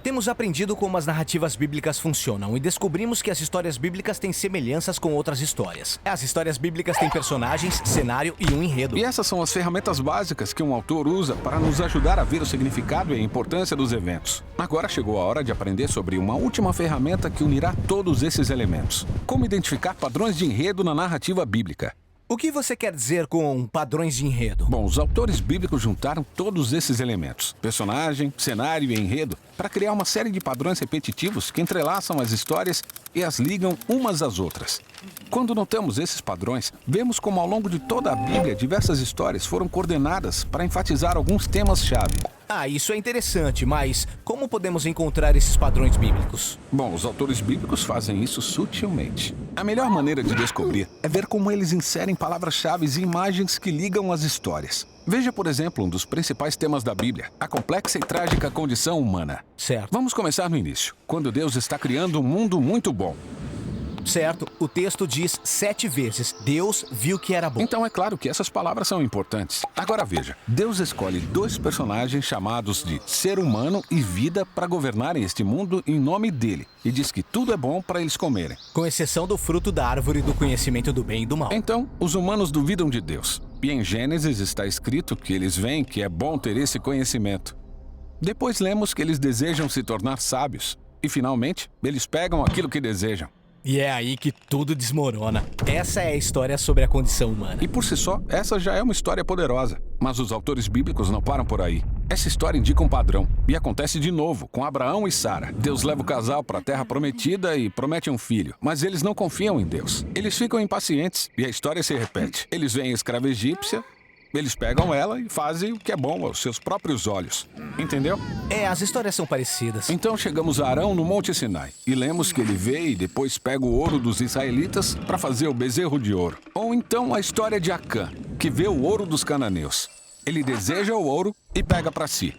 Temos aprendido como as narrativas bíblicas funcionam e descobrimos que as histórias bíblicas têm semelhanças com outras histórias. As histórias bíblicas têm personagens, cenário e um enredo. E essas são as ferramentas básicas que um autor usa para nos ajudar a ver o significado e a importância dos eventos. Agora chegou a hora de aprender sobre uma última ferramenta que unirá todos esses elementos. Como identificar padrões de enredo na narrativa bíblica. O que você quer dizer com padrões de enredo? Bom, os autores bíblicos juntaram todos esses elementos, personagem, cenário e enredo, para criar uma série de padrões repetitivos que entrelaçam as histórias e as ligam umas às outras. Quando notamos esses padrões, vemos como ao longo de toda a Bíblia diversas histórias foram coordenadas para enfatizar alguns temas-chave. Ah, isso é interessante, mas como podemos encontrar esses padrões bíblicos? Bom, os autores bíblicos fazem isso sutilmente. A melhor maneira de descobrir é ver como eles inserem palavras-chave e imagens que ligam as histórias. Veja, por exemplo, um dos principais temas da Bíblia, a complexa e trágica condição humana. Certo. Vamos começar no início, quando Deus está criando um mundo muito bom. Certo, o texto diz 7 vezes, Deus viu que era bom. Então é claro que essas palavras são importantes. Agora veja, Deus escolhe 2 personagens chamados de ser humano e vida para governarem este mundo em nome dele. E diz que tudo é bom para eles comerem. Com exceção do fruto da árvore do conhecimento do bem e do mal. Então, os humanos duvidam de Deus. E em Gênesis está escrito que eles veem que é bom ter esse conhecimento. Depois lemos que eles desejam se tornar sábios. E finalmente, eles pegam aquilo que desejam. E é aí que tudo desmorona. Essa é a história sobre a condição humana. E por si só, essa já é uma história poderosa. Mas os autores bíblicos não param por aí. Essa história indica um padrão. E acontece de novo, com Abraão e Sara. Deus leva o casal para a terra prometida e promete um filho. Mas eles não confiam em Deus. Eles ficam impacientes e a história se repete. Eles veem a escrava egípcia, eles pegam ela e fazem o que é bom aos seus próprios olhos. Entendeu? É, as histórias são parecidas. Então chegamos a Arão no Monte Sinai e lemos que ele vê e depois pega o ouro dos israelitas para fazer o bezerro de ouro. Ou então a história de Acã, que vê o ouro dos cananeus. Ele deseja o ouro e pega para si.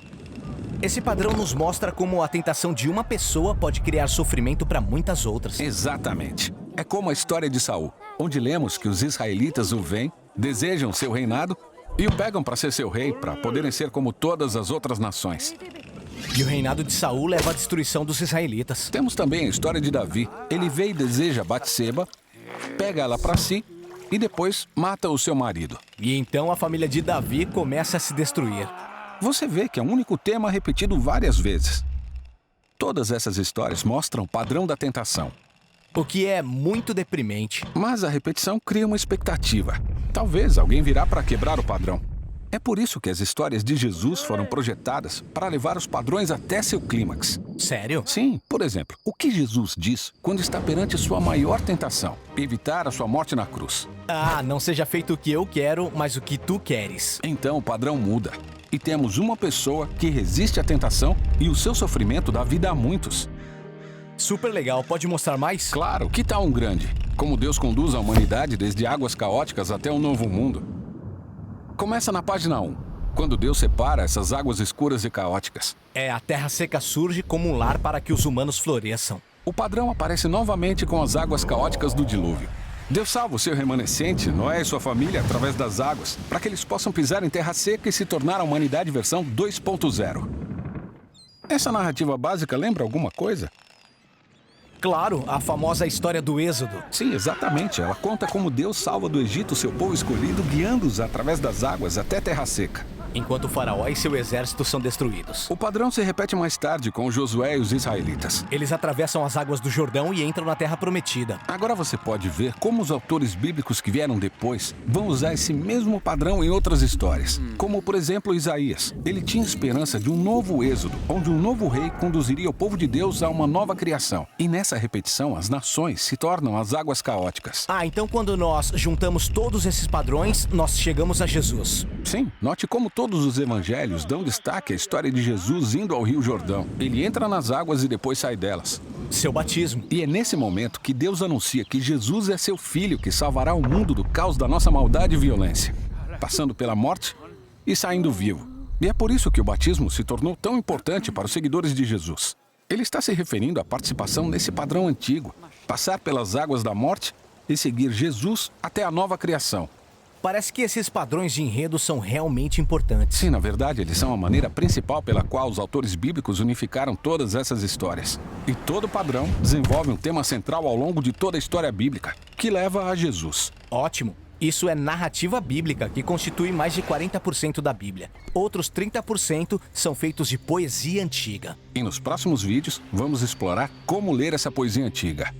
Esse padrão nos mostra como a tentação de uma pessoa pode criar sofrimento para muitas outras. Exatamente. É como a história de Saul, onde lemos que os israelitas o veem, desejam seu reinado e o pegam para ser seu rei, para poderem ser como todas as outras nações. E o reinado de Saul leva à destruição dos israelitas. Temos também a história de Davi. Ele vê e deseja Batseba, pega ela para si e depois mata o seu marido. E então a família de Davi começa a se destruir. Você vê que é um único tema repetido várias vezes. Todas essas histórias mostram o padrão da tentação. O que é muito deprimente. Mas a repetição cria uma expectativa. Talvez alguém virá para quebrar o padrão. É por isso que as histórias de Jesus foram projetadas para levar os padrões até seu clímax. Sério? Sim, por exemplo, o que Jesus diz quando está perante sua maior tentação? Evitar a sua morte na cruz. Ah, não seja feito o que eu quero, mas o que tu queres. Então o padrão muda. E temos uma pessoa que resiste à tentação e o seu sofrimento dá vida a muitos. Super legal, pode mostrar mais? Claro, que tal um grande? Como Deus conduz a humanidade desde águas caóticas até um novo mundo. Começa na página 1, quando Deus separa essas águas escuras e caóticas. É, a terra seca surge como um lar para que os humanos floresçam. O padrão aparece novamente com as águas caóticas do dilúvio. Deus salva o seu remanescente, Noé e sua família, através das águas, para que eles possam pisar em terra seca e se tornar a humanidade versão 2.0. Essa narrativa básica lembra alguma coisa? Claro, a famosa história do Êxodo. Sim, exatamente. Ela conta como Deus salva do Egito seu povo escolhido, guiando-os através das águas até terra seca. Enquanto o faraó e seu exército são destruídos. O padrão se repete mais tarde com Josué e os israelitas. Eles atravessam as águas do Jordão e entram na terra prometida. Agora você pode ver como os autores bíblicos que vieram depois vão usar esse mesmo padrão em outras histórias. Como, por exemplo, Isaías. Ele tinha esperança de um novo êxodo, onde um novo rei conduziria o povo de Deus a uma nova criação. E nessa repetição, as nações se tornam as águas caóticas. Ah, então quando nós juntamos todos esses padrões, nós chegamos a Jesus. Sim, note como todos os evangelhos dão destaque à história de Jesus indo ao Rio Jordão. Ele entra nas águas e depois sai delas. Seu batismo. E é nesse momento que Deus anuncia que Jesus é seu filho que salvará o mundo do caos da nossa maldade e violência, passando pela morte e saindo vivo. E é por isso que o batismo se tornou tão importante para os seguidores de Jesus. Ele está se referindo à participação nesse padrão antigo, passar pelas águas da morte e seguir Jesus até a nova criação. Parece que esses padrões de enredo são realmente importantes. Sim, na verdade, eles são a maneira principal pela qual os autores bíblicos unificaram todas essas histórias. E todo padrão desenvolve um tema central ao longo de toda a história bíblica, que leva a Jesus. Ótimo! Isso é narrativa bíblica, que constitui mais de 40% da Bíblia. Outros 30% são feitos de poesia antiga. E nos próximos vídeos, vamos explorar como ler essa poesia antiga.